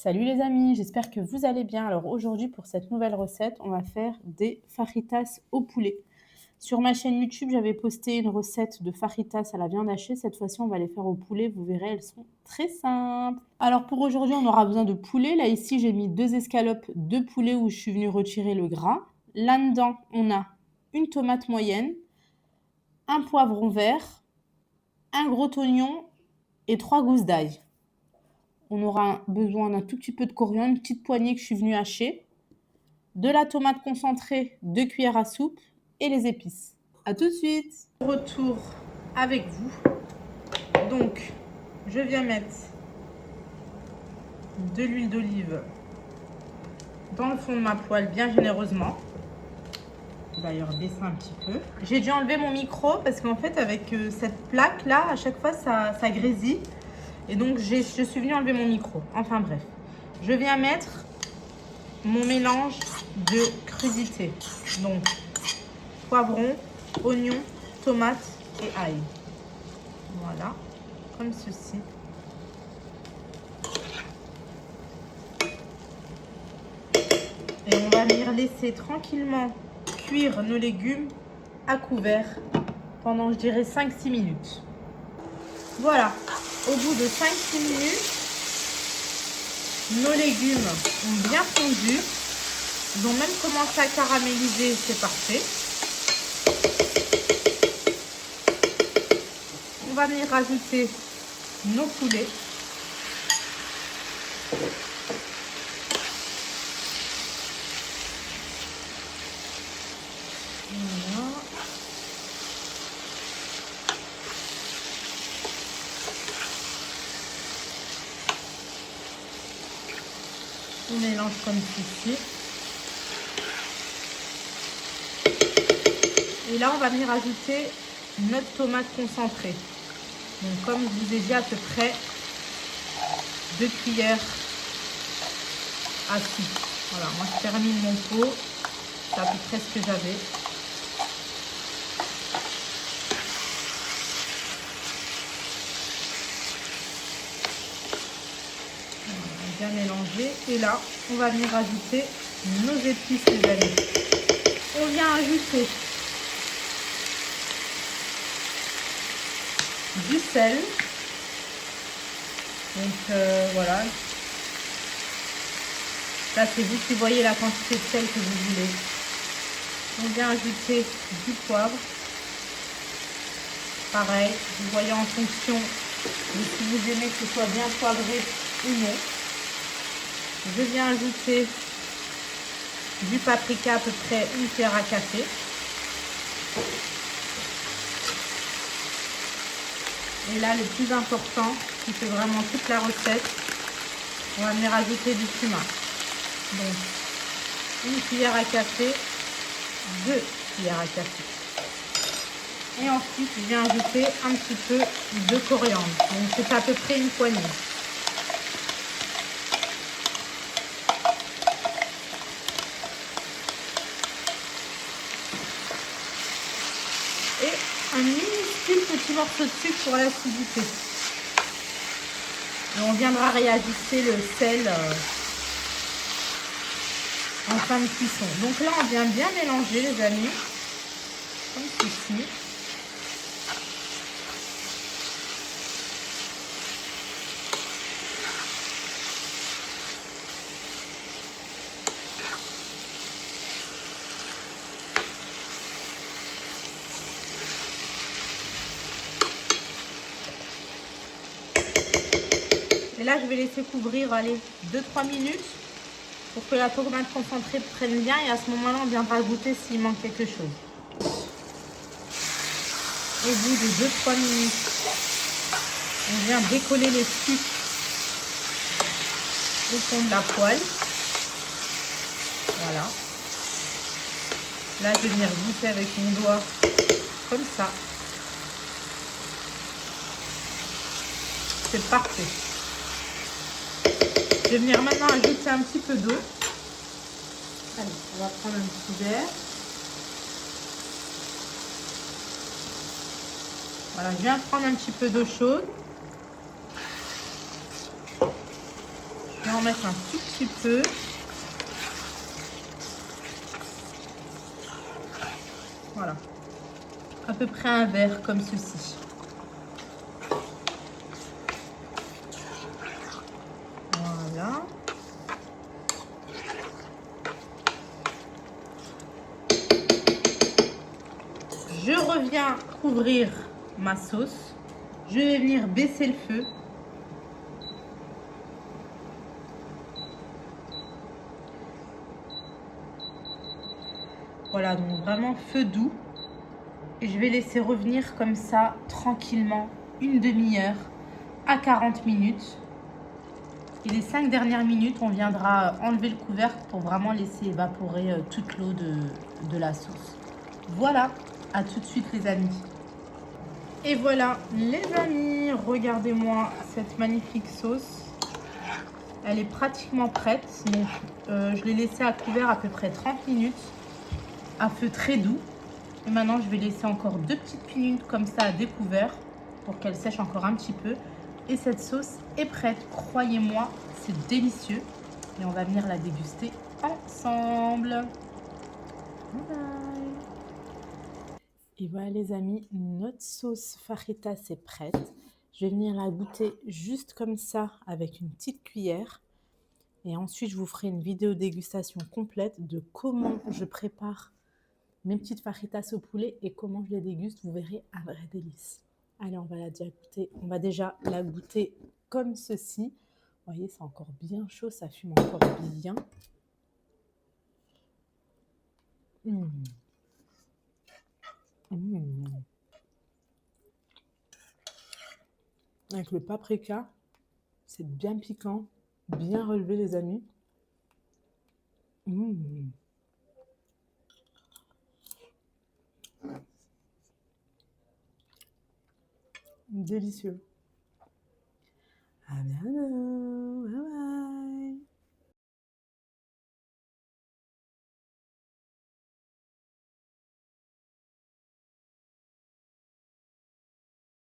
Salut les amis, j'espère que vous allez bien. Alors aujourd'hui pour cette nouvelle recette, on va faire des fajitas au poulet. Sur ma chaîne YouTube, j'avais posté une recette de fajitas à la viande hachée. Cette fois-ci, on va les faire au poulet. Vous verrez, elles sont très simples. Alors pour aujourd'hui, on aura besoin de poulet. Là ici, j'ai mis 2 escalopes de poulet où je suis venue retirer le gras. Là-dedans, on a une tomate moyenne, un poivron vert, un gros oignon et 3 gousses d'ail. On aura besoin d'un tout petit peu de coriandre, une petite poignée que je suis venue hacher, de la tomate concentrée, 2 cuillères à soupe et les épices. A tout de suite. Retour avec vous. Donc, je viens mettre de l'huile d'olive dans le fond de ma poêle bien généreusement. D'ailleurs, baisser un petit peu. J'ai dû enlever mon micro parce qu'en fait, avec cette plaque là, à chaque fois, ça grésille. Et donc, je suis venue enlever mon micro. Enfin bref. Je viens mettre mon mélange de crudités. Donc, poivron, oignon, tomate et ail. Voilà, comme ceci. Et on va venir laisser tranquillement cuire nos légumes à couvert pendant, je dirais, 5-6 minutes. Voilà, au bout de 5-6 minutes, nos légumes ont bien fondu. Ils ont même commencé à caraméliser, c'est parfait. On va venir rajouter nos poulets. Voilà. On mélange comme ceci. Et là, on va venir ajouter notre tomate concentrée. Donc, comme je vous ai dit, à peu près 2 cuillères à soupe. Voilà, moi je termine mon pot. C'est à peu près ce que j'avais. Bien mélangé. Et là, on va venir ajouter nos épices, les amis. On vient ajouter du sel. Donc voilà. Là, c'est vous qui voyez la quantité de sel que vous voulez. On vient ajouter du poivre. Pareil, vous voyez en fonction de si vous aimez que ce soit bien poivré ou non. Je viens ajouter du paprika, à peu près 1 cuillère à café. Et là, le plus important, qui fait vraiment toute la recette, on va venir ajouter du cumin. Donc, 1 cuillère à café, 2 cuillères à café. Et ensuite, je viens ajouter un petit peu de coriandre. Donc, c'est à peu près une poignée. Et un minuscule petit morceau de sucre pour l'acidité. Et on viendra réajuster le sel en fin de cuisson. Donc là, on vient bien mélanger, les amis, comme ceci. Et là, je vais laisser couvrir, allez, 2-3 minutes pour que la tomate concentrée prenne bien. Et à ce moment-là, on viendra goûter s'il manque quelque chose. Au bout de 2-3 minutes, on vient décoller les sucres au fond de la poêle. Voilà. Là, je vais venir goûter avec mon doigt, comme ça. C'est parfait. Je vais venir maintenant ajouter un petit peu d'eau. Allez, on va prendre un petit verre. Voilà, je viens prendre un petit peu d'eau chaude. Je vais en mettre un tout petit peu. Voilà. À peu près un verre comme ceci. Voilà. Je reviens couvrir ma sauce. Je vais venir baisser le feu. Voilà, donc vraiment feu doux. Et je vais laisser revenir comme ça, tranquillement, une demi-heure à 40 minutes. Et les 5 dernières minutes, on viendra enlever le couvercle pour vraiment laisser évaporer toute l'eau de la sauce. Voilà, à tout de suite les amis. Et voilà les amis, regardez-moi cette magnifique sauce. Elle est pratiquement prête. Donc, je l'ai laissée à couvert à peu près 30 minutes à feu très doux. Et maintenant, je vais laisser encore 2 petites minutes comme ça à découvert pour qu'elle sèche encore un petit peu. Et cette sauce est prête. Croyez-moi, c'est délicieux. Et on va venir la déguster ensemble. Bye bye. Et voilà les amis, notre sauce fajitas est prête. Je vais venir la goûter juste comme ça avec une petite cuillère. Et ensuite, je vous ferai une vidéo dégustation complète de comment je prépare mes petites fajitas au poulet et comment je les déguste. Vous verrez un vrai délice. Allez, on va la déjà goûter. On va déjà la goûter comme ceci. Vous voyez, c'est encore bien chaud, ça fume encore bien. Mmh. Mmh. Avec le paprika, c'est bien piquant, bien relevé les amis. Mmh. Délicieux. À bientôt.